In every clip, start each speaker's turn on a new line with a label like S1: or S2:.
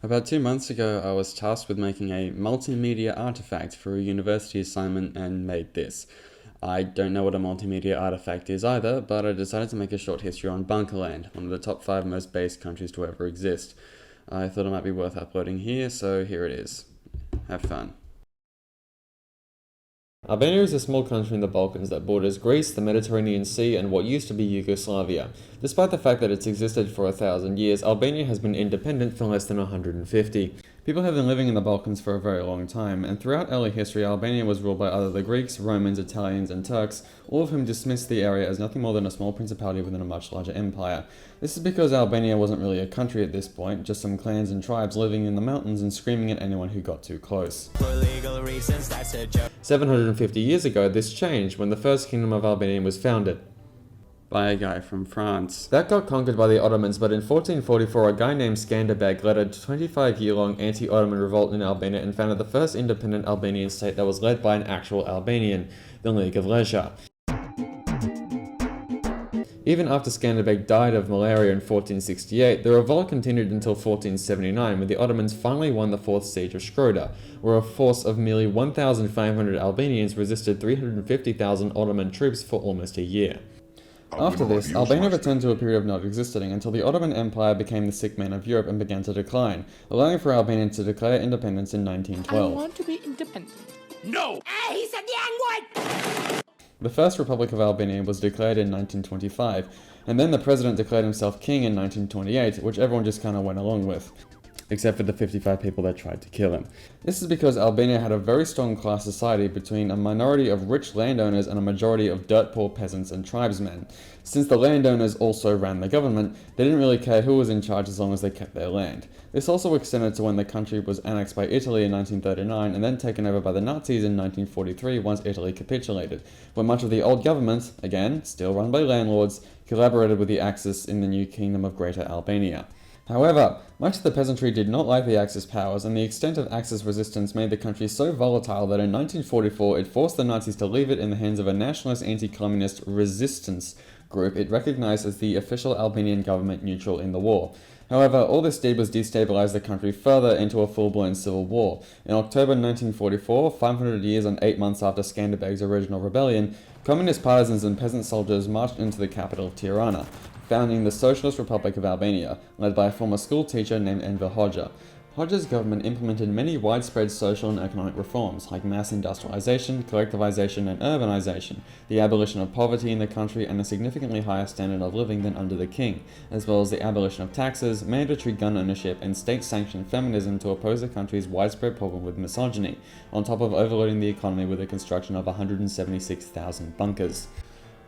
S1: About 2 months ago, I was tasked with making a multimedia artifact for a university assignment and made this. I don't know what a multimedia artifact is either, but I decided to make a short history on Bunkerland, one of the top 5 most based countries to ever exist. I thought it might be worth uploading here, so here it is. Have fun.
S2: Albania is a small country in the Balkans that borders Greece, the Mediterranean Sea, and what used to be Yugoslavia. Despite the fact that it's existed for 1,000 years, Albania has been independent for less than 150. People have been living in the Balkans for a very long time, and throughout early history, Albania was ruled by either the Greeks, Romans, Italians, and Turks, all of whom dismissed the area as nothing more than a small principality within a much larger empire. This is because Albania wasn't really a country at this point, just some clans and tribes living in the mountains and screaming at anyone who got too close.
S3: For legal reasons, that's a joke.
S2: 750 years ago, this changed when the First Kingdom of Albania was founded.
S1: By a guy from France.
S2: That got conquered by the Ottomans, but in 1444 a guy named Skanderbeg led a 25-year-long anti-Ottoman revolt in Albania and founded the first independent Albanian state that was led by an actual Albanian, the League of Lesja. Even after Skanderbeg died of malaria in 1468, the revolt continued until 1479, when the Ottomans finally won the Fourth Siege of Skroda, where a force of merely 1,500 Albanians resisted 350,000 Ottoman troops for almost a year. After this, Albania returned to a period of not existing until the Ottoman Empire became the sick man of Europe and began to decline, allowing for Albania to declare independence in 1912.
S4: I want to be independent.
S3: No! He said the N-word!
S2: The First Republic of Albania was declared in 1925, and then the president declared himself king in 1928, which everyone just kind of went along with, except for the 55 people that tried to kill him. This is because Albania had a very strong class society between a minority of rich landowners and a majority of dirt-poor peasants and tribesmen. Since the landowners also ran the government, they didn't really care who was in charge as long as they kept their land. This also extended to when the country was annexed by Italy in 1939 and then taken over by the Nazis in 1943 once Italy capitulated, where much of the old government, again, still run by landlords, collaborated with the Axis in the new Kingdom of Greater Albania. However, much of the peasantry did not like the Axis powers, and the extent of Axis resistance made the country so volatile that in 1944 it forced the Nazis to leave it in the hands of a nationalist anti-communist resistance group it recognized as the official Albanian government neutral in the war. However, all this did was destabilize the country further into a full-blown civil war. In October 1944, 500 years and 8 months after Skanderbeg's original rebellion, communist partisans and peasant soldiers marched into the capital, Tirana, founding the Socialist Republic of Albania, led by a former school teacher named Enver Hoxha. Hoxha's government implemented many widespread social and economic reforms, like mass industrialization, collectivization, and urbanization, the abolition of poverty in the country, and a significantly higher standard of living than under the king, as well as the abolition of taxes, mandatory gun ownership, and state-sanctioned feminism to oppose the country's widespread problem with misogyny, on top of overloading the economy with the construction of 176,000 bunkers.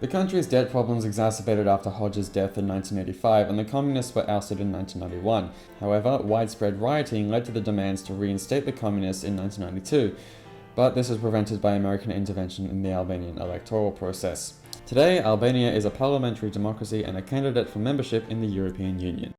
S2: The country's debt problems exacerbated after Hoxha's death in 1985, and the communists were ousted in 1991. However, widespread rioting led to the demands to reinstate the communists in 1992, but this was prevented by American intervention in the Albanian electoral process. Today, Albania is a parliamentary democracy and a candidate for membership in the European Union.